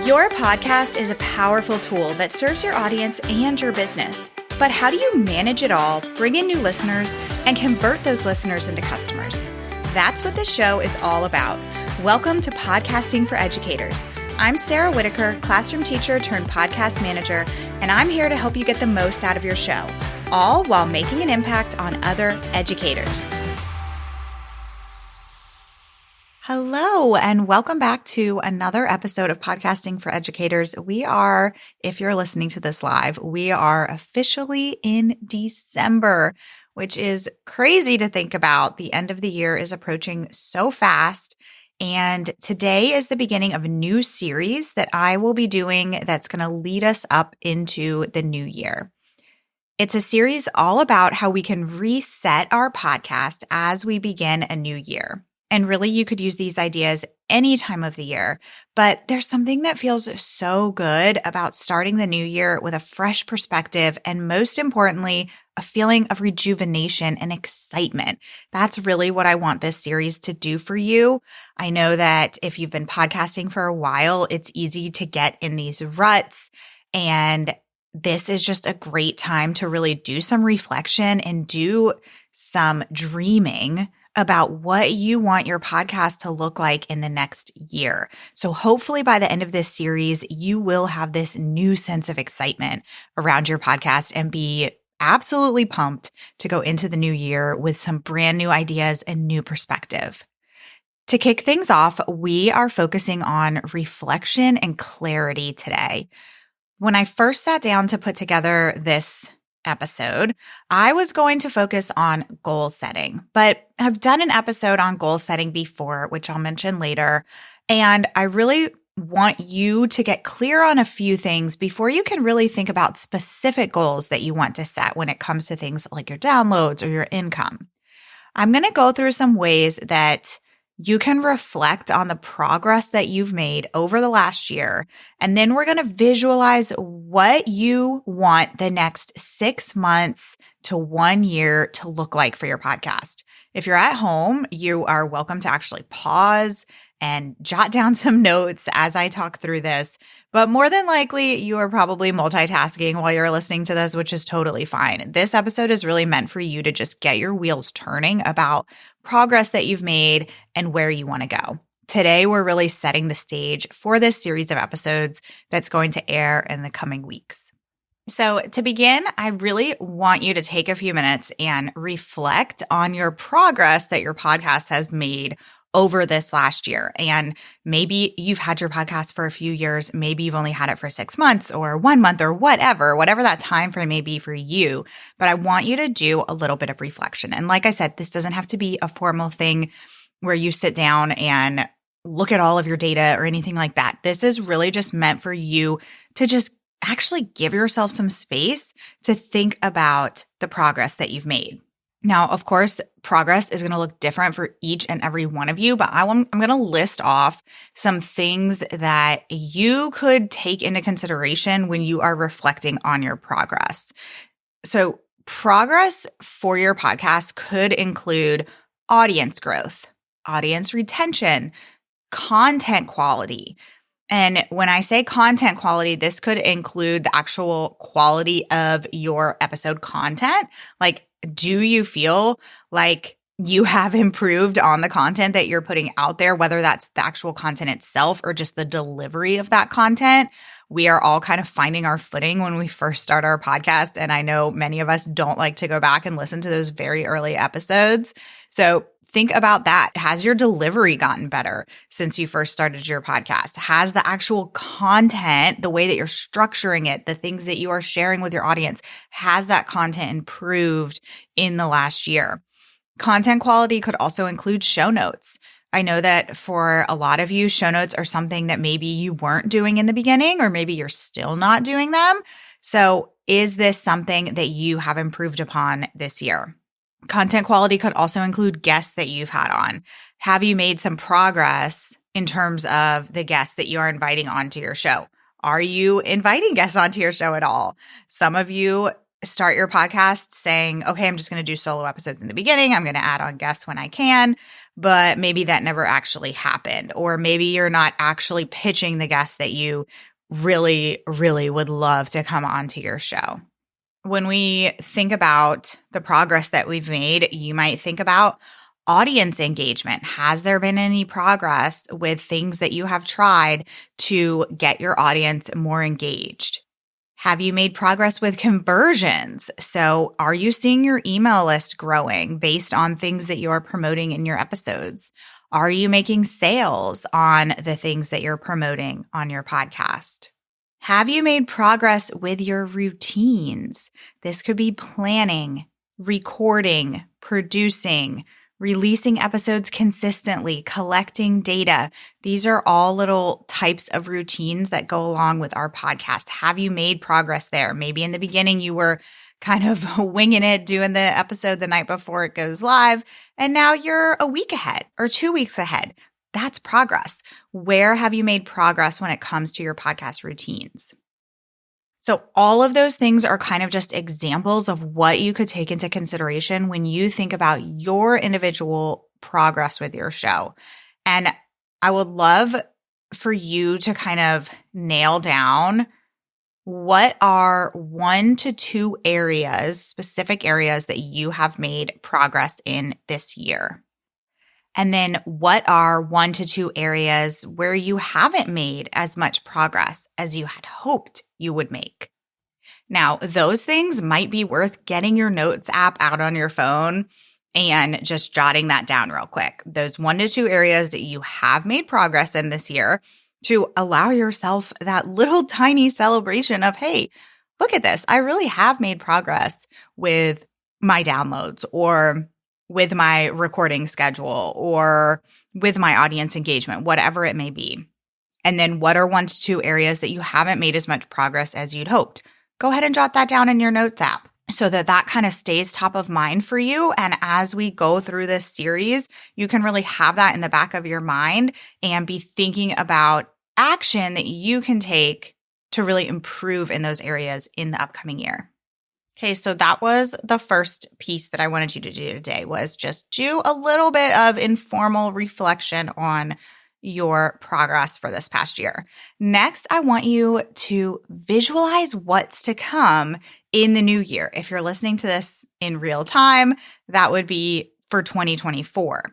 Your podcast is a powerful tool that serves your audience and your business. But how do you manage it all, bring in new listeners, and convert those listeners into customers? That's what this show is all about. Welcome to Podcasting for Educators. I'm Sarah Whitaker, classroom teacher turned podcast manager, and I'm here to help you get the most out of your show, all while making an impact on other educators. Hello, and welcome back to another episode of Podcasting for Educators. If you're listening to this live, we are officially in December, which is crazy to think about. The end of the year is approaching so fast. And today is the beginning of a new series that I will be doing that's going to lead us up into the new year. It's a series all about how we can reset our podcast as we begin a new year. And really, you could use these ideas any time of the year, but there's something that feels so good about starting the new year with a fresh perspective and, most importantly, a feeling of rejuvenation and excitement. That's really what I want this series to do for you. I know that if you've been podcasting for a while, it's easy to get in these ruts, and this is just a great time to really do some reflection and do some dreaming about what you want your podcast to look like in the next year. So hopefully by the end of this series, you will have this new sense of excitement around your podcast and be absolutely pumped to go into the new year with some brand new ideas and new perspective. To kick things off, we are focusing on reflection and clarity today. When I first sat down to put together this episode, I was going to focus on goal setting, but I've done an episode on goal setting before, which I'll mention later. And I really want you to get clear on a few things before you can really think about specific goals that you want to set when it comes to things like your downloads or your income. I'm going to go through some ways that you can reflect on the progress that you've made over the last year, and then we're going to visualize what you want the next 6 months to 1 year to look like for your podcast. If you're at home, you are welcome to actually pause and jot down some notes as I talk through this. But more than likely, you are probably multitasking while you're listening to this, which is totally fine. This episode is really meant for you to just get your wheels turning about progress that you've made and where you want to go. Today, we're really setting the stage for this series of episodes that's going to air in the coming weeks. So to begin, I really want you to take a few minutes and reflect on your progress that your podcast has made over this last year. And maybe you've had your podcast for a few years. Maybe you've only had it for 6 months or 1 month or whatever that time frame may be for you. But I want you to do a little bit of reflection. And like I said, this doesn't have to be a formal thing where you sit down and look at all of your data or anything like that. This is really just meant for you to just actually give yourself some space to think about the progress that you've made. Now, of course, progress is going to look different for each and every one of you, but I'm going to list off some things that you could take into consideration when you are reflecting on your progress. So progress for your podcast could include audience growth, audience retention, content quality. And when I say content quality, this could include the actual quality of your episode content. Like, do you feel like you have improved on the content that you're putting out there, whether that's the actual content itself or just the delivery of that content? We are all kind of finding our footing when we first start our podcast. And I know many of us don't like to go back and listen to those very early episodes. So think about that. Has your delivery gotten better since you first started your podcast? Has the actual content, the way that you're structuring it, the things that you are sharing with your audience, has that content improved in the last year? Content quality could also include show notes. I know that for a lot of you, show notes are something that maybe you weren't doing in the beginning, or maybe you're still not doing them. So is this something that you have improved upon this year? Content quality could also include guests that you've had on. Have you made some progress in terms of the guests that you are inviting onto your show? Are you inviting guests onto your show at all? Some of you start your podcast saying, okay, I'm just going to do solo episodes in the beginning. I'm going to add on guests when I can. but maybe that never actually happened. Or maybe you're not actually pitching the guests that you really, really would love to come onto your show. When we think about the progress that we've made, you might think about audience engagement. Has there been any progress with things that you have tried to get your audience more engaged? Have you made progress with conversions? So, are you seeing your email list growing based on things that you are promoting in your episodes? Are you making sales on the things that you're promoting on your podcast? Have you made progress with your routines? This could be planning, recording, producing, releasing episodes consistently, collecting data. These are all little types of routines that go along with our podcast. Have you made progress there? Maybe in the beginning you were kind of winging it, doing the episode the night before it goes live, and now you're a week ahead or 2 weeks ahead. That's progress. Where have you made progress when it comes to your podcast routines? So all of those things are kind of just examples of what you could take into consideration when you think about your individual progress with your show. And I would love for you to kind of nail down what are 1 to 2 areas, specific areas that you have made progress in this year. And then what are 1 to 2 areas where you haven't made as much progress as you had hoped you would make? Now, those things might be worth getting your notes app out on your phone and just jotting that down real quick. Those 1 to 2 areas that you have made progress in this year to allow yourself that little tiny celebration of, hey, look at this. I really have made progress with my downloads or with my recording schedule or with my audience engagement, whatever it may be. And then what are 1 to 2 areas that you haven't made as much progress as you'd hoped? Go ahead and jot that down in your notes app so that that kind of stays top of mind for you. And as we go through this series, you can really have that in the back of your mind and be thinking about action that you can take to really improve in those areas in the upcoming year. Okay, so that was the first piece that I wanted you to do today, was just do a little bit of informal reflection on your progress for this past year. Next, I want you to visualize what's to come in the new year. If you're listening to this in real time, that would be for 2024.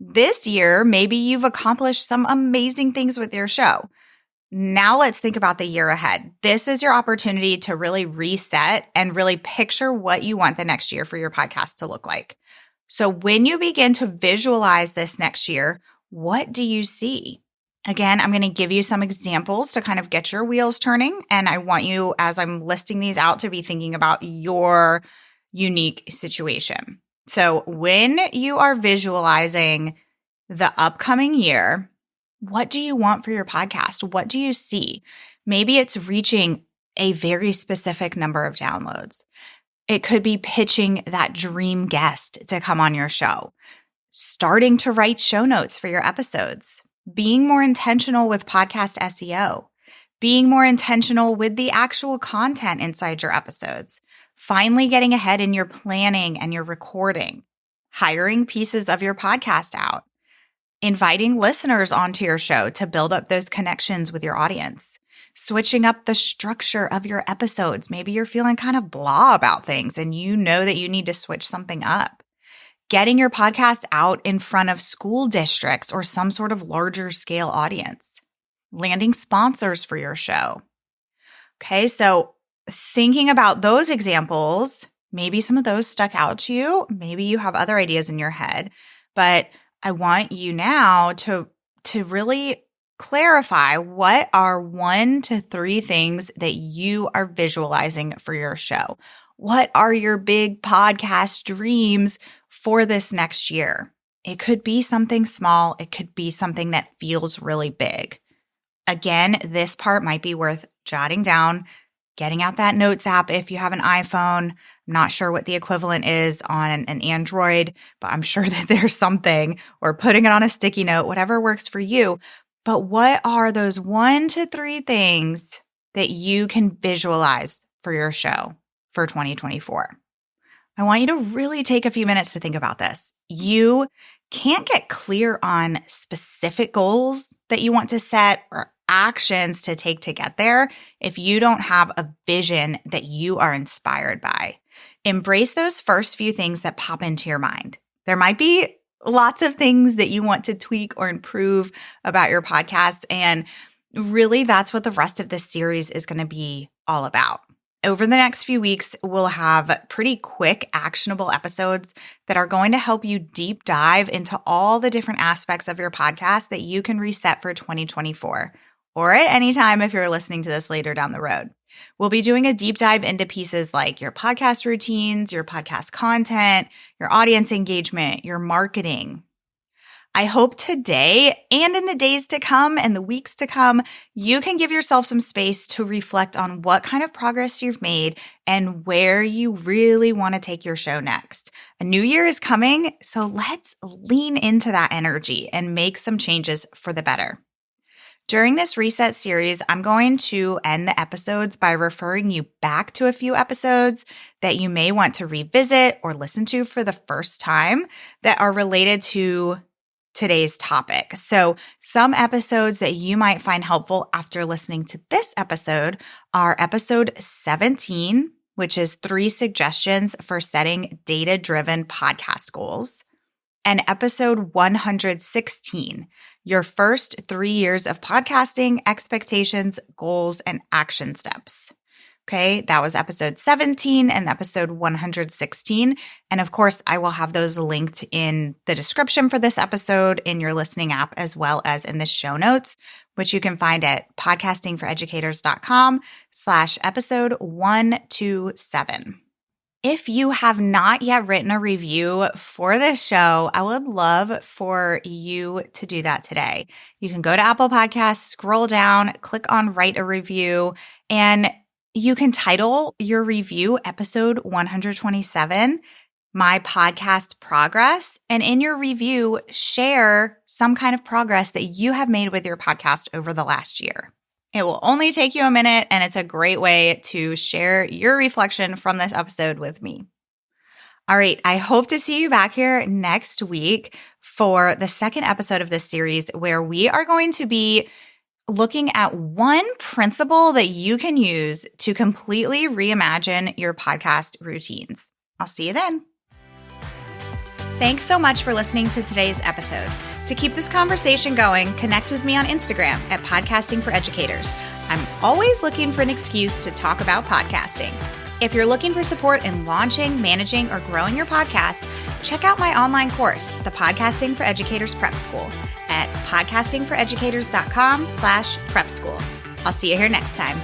This year, maybe you've accomplished some amazing things with your show. Now let's think about the year ahead. This is your opportunity to really reset and really picture what you want the next year for your podcast to look like. So when you begin to visualize this next year, what do you see? Again, I'm going to give you some examples to kind of get your wheels turning. And I want you, as I'm listing these out, to be thinking about your unique situation. So when you are visualizing the upcoming year, what do you want for your podcast? What do you see? Maybe it's reaching a very specific number of downloads. It could be pitching that dream guest to come on your show, starting to write show notes for your episodes, being more intentional with podcast SEO, being more intentional with the actual content inside your episodes, finally getting ahead in your planning and your recording, hiring pieces of your podcast out, inviting listeners onto your show to build up those connections with your audience, switching up the structure of your episodes. Maybe you're feeling kind of blah about things and you know that you need to switch something up. Getting your podcast out in front of school districts or some sort of larger scale audience. Landing sponsors for your show. Okay, so thinking about those examples, maybe some of those stuck out to you. Maybe you have other ideas in your head, but I want you now to really clarify what are 1 to 3 things that you are visualizing for your show. What are your big podcast dreams for this next year? It could be something small. It could be something that feels really big. Again, this part might be worth jotting down, getting out that notes app if you have an iPhone. I'm not sure what the equivalent is on an Android, but I'm sure that there's something, or putting it on a sticky note, whatever works for you. But what are those 1 to 3 things that you can visualize for your show for 2024? I want you to really take a few minutes to think about this. You can't get clear on specific goals that you want to set or actions to take to get there if you don't have a vision that you are inspired by. Embrace those first few things that pop into your mind. There might be lots of things that you want to tweak or improve about your podcast, and really that's what the rest of this series is going to be all about. Over the next few weeks, we'll have pretty quick, actionable episodes that are going to help you deep dive into all the different aspects of your podcast that you can reset for 2024, or at any time if you're listening to this later down the road. We'll be doing a deep dive into pieces like your podcast routines, your podcast content, your audience engagement, your marketing. I hope today and in the days to come and the weeks to come, you can give yourself some space to reflect on what kind of progress you've made and where you really want to take your show next. A new year is coming, so let's lean into that energy and make some changes for the better. During this reset series, I'm going to end the episodes by referring you back to a few episodes that you may want to revisit or listen to for the first time that are related to today's topic. So some episodes that you might find helpful after listening to this episode are episode 17, which is 3 suggestions for setting data-driven podcast goals, and episode 116, your first 3 years of podcasting, expectations, goals, and action steps. Okay, that was episode 17 and episode 116. And of course, I will have those linked in the description for this episode in your listening app, as well as in the show notes, which you can find at podcastingforeducators.com/episode 127. If you have not yet written a review for this show, I would love for you to do that today. You can go to Apple Podcasts, scroll down, click on write a review, and you can title your review episode 127, My Podcast Progress. And in your review, share some kind of progress that you have made with your podcast over the last year. It will only take you a minute, and it's a great way to share your reflection from this episode with me. All right, I hope to see you back here next week for the second episode of this series, where we are going to be looking at one principle that you can use to completely reimagine your podcast routines. I'll see you then. Thanks so much for listening to today's episode. To keep this conversation going, connect with me on Instagram at Podcasting for Educators. I'm always looking for an excuse to talk about podcasting. If you're looking for support in launching, managing, or growing your podcast, check out my online course, the Podcasting for Educators Prep School, at podcastingforeducators.com/prep school. I'll see you here next time.